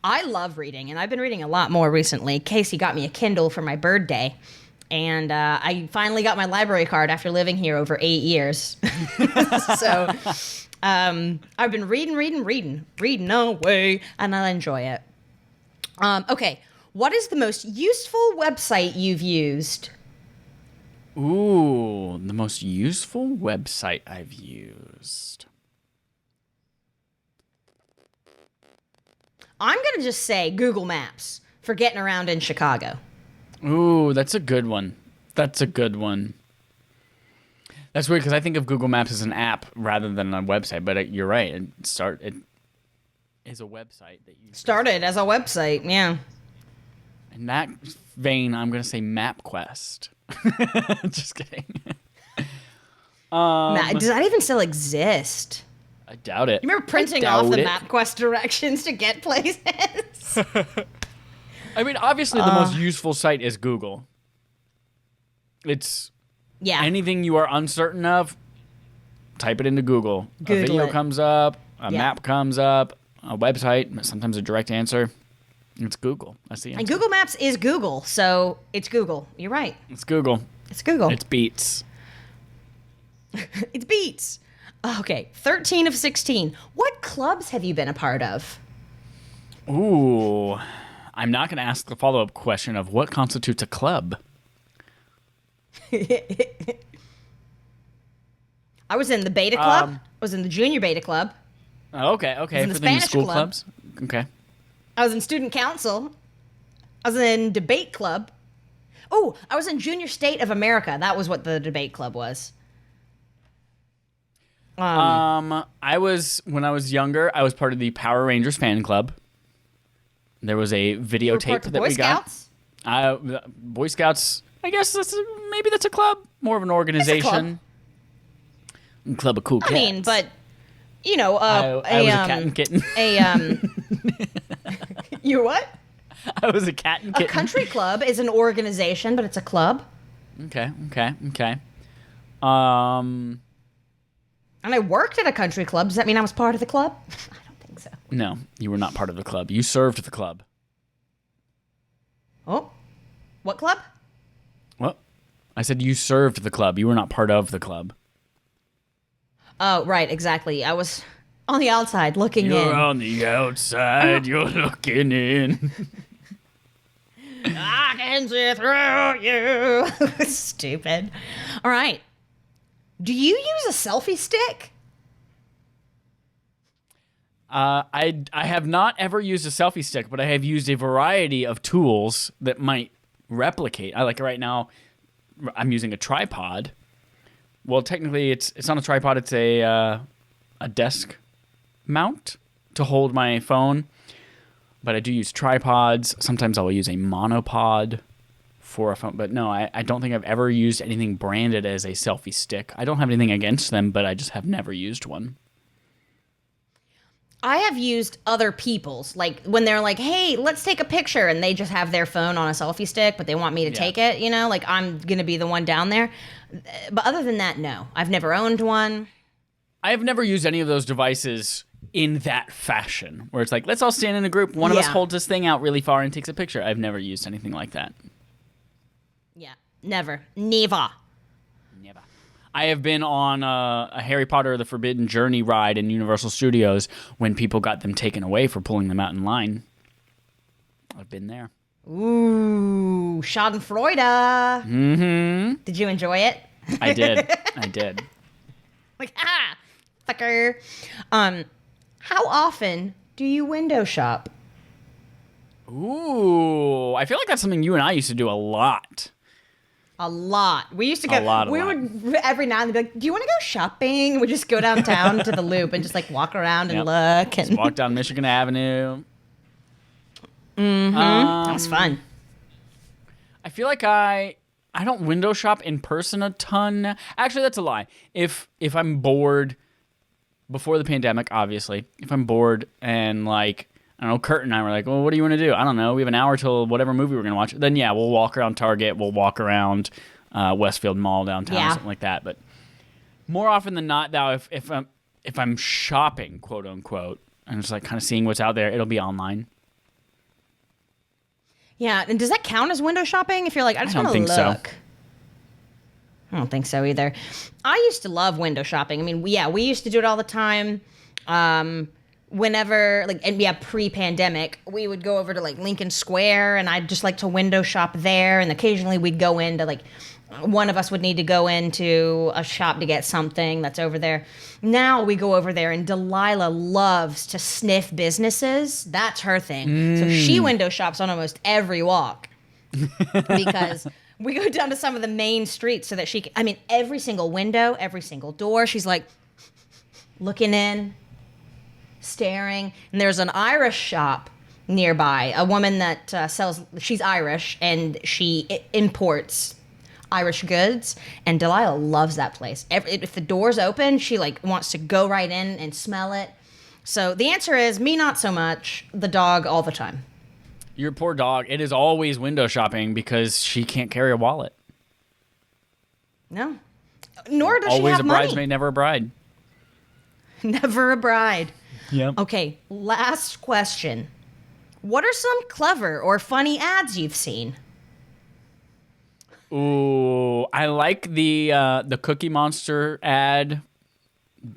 I love reading, and I've been reading a lot more recently. Casey got me a Kindle for my birthday, And I finally got my library card after living here over 8 years. So I've been reading away, and I enjoy it. Okay, what is the most useful website you've used? Ooh, the most useful website I've used. I'm going to just say Google Maps for getting around in Chicago. Ooh, that's a good one. That's a good one. That's weird because I think of Google Maps as an app rather than a website, but you're right. It is a website that you started as a website, yeah. In that vein, I'm going to say MapQuest. Just kidding. Does that even still exist? I doubt it. You remember printing off the MapQuest directions to get places? I mean, obviously the most useful site is Google. It's anything you are uncertain of, type it into Google. A video comes up, a map comes up, a website, sometimes a direct answer. It's Google. That's the answer. And Google Maps is Google, so it's Google. You're right. It's Google. It's Google. It's Beats. It's Beats. Okay, 13 of 16. What clubs have you been a part of? Ooh, I'm not going to ask the follow-up question of what constitutes a club. I was in the Beta Club. I was in the Junior Beta Club. Okay. In the For Spanish the school club. clubs? Okay. I was in Student Council. I was in Debate Club. Oh, I was in Junior State of America. That was what the Debate Club was. I was, when I was younger, I was part of the Power Rangers fan club. There was a videotape that we got. Boy Scouts, I guess maybe that's a club. More of an organization. It's a club of cool cats. I mean, but, you know, I was a cat and kitten. You what? I was a cat and kitten. A country club is an organization, but it's a club. Okay. And I worked at a country club. Does that mean I was part of the club? I don't think so. No, you were not part of the club. You served the club. Oh, what club? What? I said you served the club. You were not part of the club. Oh, right, exactly. I was on the outside looking in. You're on the outside. You're looking in. I can see through you. Stupid. All right. Do you use a selfie stick? I have not ever used a selfie stick, but I have used a variety of tools that might replicate. I like right now, I'm using a tripod. Well, technically, it's not a tripod. It's a desk mount to hold my phone. But I do use tripods. Sometimes I will use a monopod for a phone. But no, I don't think I've ever used anything branded as a selfie stick. I don't have anything against them, but I just have never used one. I have used other people's, like when they're like, hey, let's take a picture, and they just have their phone on a selfie stick, but they want me to take it, you know, like I'm going to be the one down there. But other than that, no. I've never owned one. I have never used any of those devices in that fashion, where it's like, let's all stand in a group, one of us holds this thing out really far and takes a picture. I've never used anything like that. Yeah, never. Never. I have been on a Harry Potter The Forbidden Journey ride in Universal Studios when people got them taken away for pulling them out in line. I've been there. Ooh, Schadenfreude. Mm-hmm. Did you enjoy it? I did. Like, fucker. How often do you window shop? Ooh, I feel like that's something you and I used to do a lot. A lot. We used to go. A lot. Would every now and then be like, "Do you want to go shopping?" We just go downtown to the Loop and just like walk around and look and just walk down Michigan Avenue. Mm-hmm. That was fun. I feel like I don't window shop in person a ton. Actually, that's a lie. If I'm bored, before the pandemic, obviously, if I'm bored and like, I don't know, Kurt and I were like, well, what do you want to do? I don't know. We have an hour till whatever movie we're going to watch. Then, yeah, we'll walk around Target. We'll walk around Westfield Mall downtown or something like that. But more often than not, though, if I'm shopping, quote unquote, and just like kind of seeing what's out there, it'll be online. Yeah, and does that count as window shopping? If you're like, I just want to look. So. I don't think so either. I used to love window shopping. I mean, we used to do it all the time. Whenever, pre-pandemic, we would go over to, Lincoln Square, and I'd just like to window shop there, and occasionally we'd go into, one of us would need to go into a shop to get something that's over there. Now we go over there, and Delilah loves to sniff businesses. That's her thing. So she window shops on almost every walk because we go down to some of the main streets so that she can, every single window, every single door, she's looking in, staring. And there's an Irish shop nearby, a woman that she's Irish, and she imports Irish goods, and Delilah loves that place. If the door's open, she wants to go right in and smell it. So the answer is me, not so much. The dog, all the time. Your poor dog. It is always window shopping because she can't carry a wallet. No. Nor does always she have money. Always a bridesmaid, never a bride. Never a bride. Yep. Okay, last question. What are some clever or funny ads you've seen? Ooh, I like the Cookie Monster ad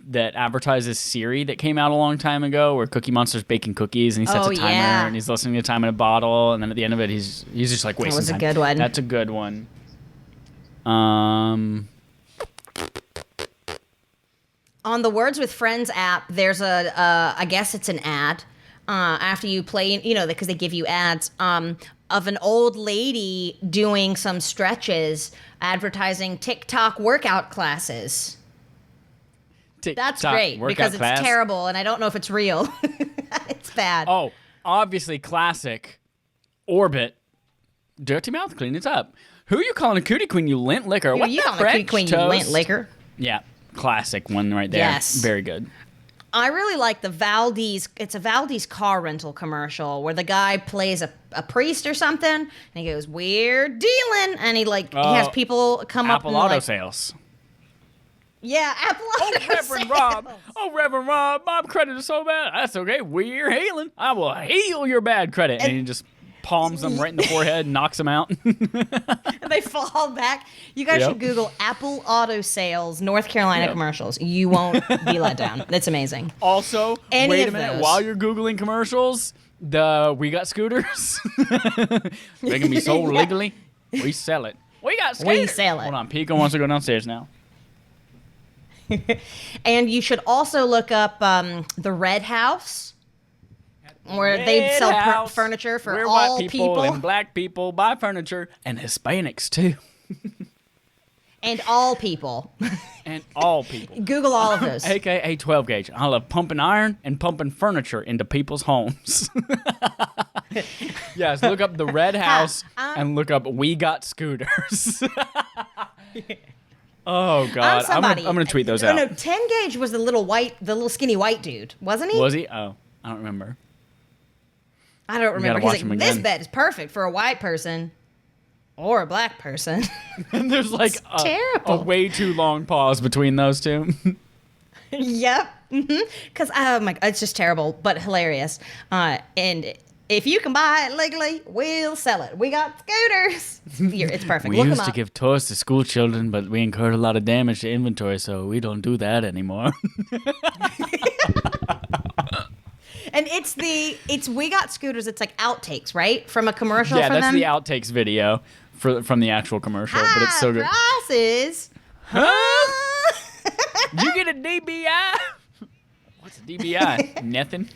that advertises Siri that came out a long time ago, where Cookie Monster's baking cookies and he sets a timer and he's listening to time in a bottle, and then at the end of it he's just wasting time. That was a good one. That's a good one. On the Words with Friends app, there's I guess it's an ad after you play, because they give you ads of an old lady doing some stretches, advertising TikTok workout classes. That's great because it's terrible, and I don't know if it's real. It's bad. Oh, obviously classic. Orbit. Dirty mouth, clean it up. Who you calling a cootie queen, you lint licker? What you the calling a cootie queen, you lint licker? Yeah, classic one right there. Yes. Very good. I really like the Valdez. It's a Valdez car rental commercial where the guy plays a priest or something, and he goes, "We're dealing," and he has people come up and Apple Auto Sales. Yeah, Apple Auto Reverend Sales. Rob. Oh, Reverend Rob, my credit is so bad. That's okay. We're healing. I will heal your bad credit. And he just palms them right in the forehead and knocks them out. And they fall back. You guys should Google Apple Auto Sales North Carolina commercials. You won't be let down. It's amazing. Also, wait a minute. While you're Googling commercials, we got scooters. They can be sold legally. We sell it. We got scooters. We sell it. Hold on. Pico wants to go downstairs now. And you should also look up the Red House, where they sell furniture for where all white people and black people buy furniture, and Hispanics too. And all people. And all people. Google all of those. AKA 12 gauge. I love pumping iron and pumping furniture into people's homes. Yes, look up the Red House and look up We Got Scooters. Oh God, I'm gonna tweet those out. No, 10 gauge was the little skinny white dude, wasn't he? Was he? Oh, I don't remember. I don't remember. He's like, this bed is perfect for a white person or a black person. And there's a way too long pause between those two. Yep. Because it's just terrible, but hilarious. And if you can buy it legally, we'll sell it. We got scooters. It's perfect. We used to give toys to school children, but we incurred a lot of damage to inventory, so we don't do that anymore. And it's We Got Scooters. It's like outtakes, right? From a commercial from them? Yeah, that's the outtakes video from the actual commercial, but it's so good. Prices. Huh? You get a DBI? What's a DBI? Nothing.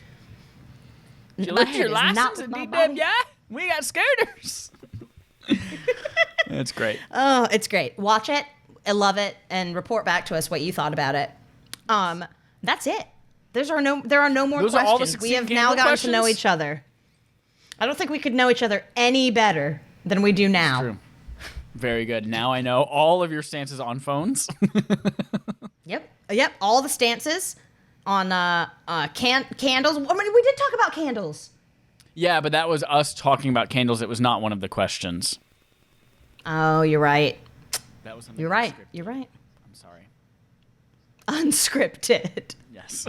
Did you look at your license at DWI? We got scooters. That's great. Oh, it's great. Watch it. I love it. And report back to us what you thought about it. That's it. There are no more Those questions. Are all the we have now gotten to know each other. I don't think we could know each other any better than we do now. True. Very good. Now I know all of your stances on phones. Yep. All the stances on candles. I mean, we did talk about candles. Yeah, but that was us talking about candles. It was not one of the questions. Oh, you're right. That was You're right. You're right. I'm sorry. Unscripted. Yes.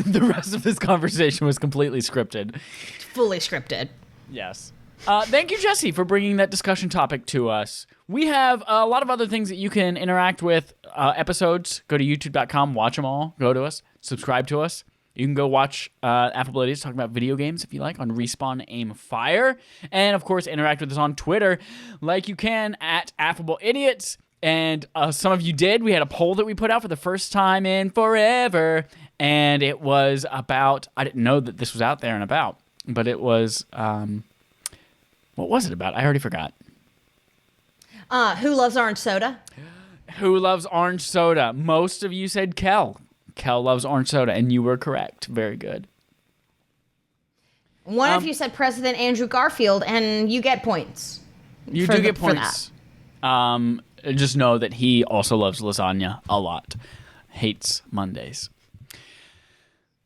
The rest of this conversation was completely scripted. Fully scripted. Yes. Thank you, Jessie, for bringing that discussion topic to us. We have a lot of other things that you can interact with. Episodes, go to youtube.com, watch them all, go to us, subscribe to us. You can go watch Affable Idiots talking about video games if you like on Respawn Aim Fire. And, of course, interact with us on Twitter like you can at Affable Idiots. And some of you did. We had a poll that we put out for the first time in forever. And it was about, I didn't know that this was out there and about, but it was, what was it about? I already forgot. Who loves orange soda? Who loves orange soda? Most of you said Kel. Kel loves orange soda, and you were correct. Very good. One of you said President Andrew Garfield, and you get points. You do get points. Just know that he also loves lasagna a lot. Hates Mondays.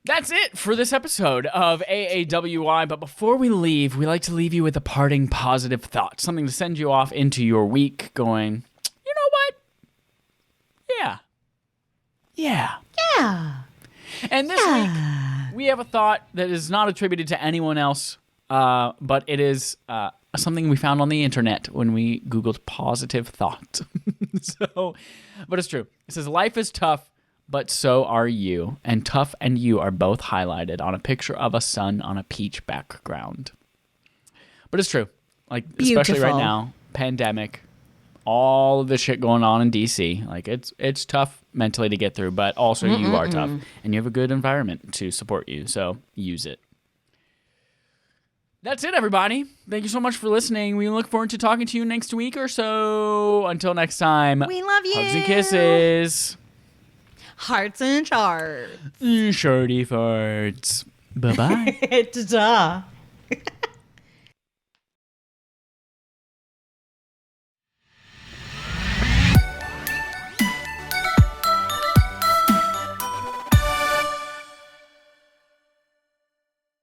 That's it for this episode of AAWI. But before we leave, we like to leave you with a parting positive thought. Something to send you off into your week going, you know what? Yeah. And this week, we have a thought that is not attributed to anyone else, but it is something we found on the internet when we Googled positive thought. But it's true. It says, life is tough, but so are you. And tough and you are both highlighted on a picture of a sun on a peach background. But it's true. Like, especially right now, pandemic, all of the shit going on in DC. Like, it's tough mentally to get through, but also you are tough. And you have a good environment to support you, so use it. That's it, everybody. Thank you so much for listening. We look forward to talking to you next week or so. Until next time. We love you. Hugs and kisses. Hearts and charts. Shorty farts. Bye-bye. Ta-ta.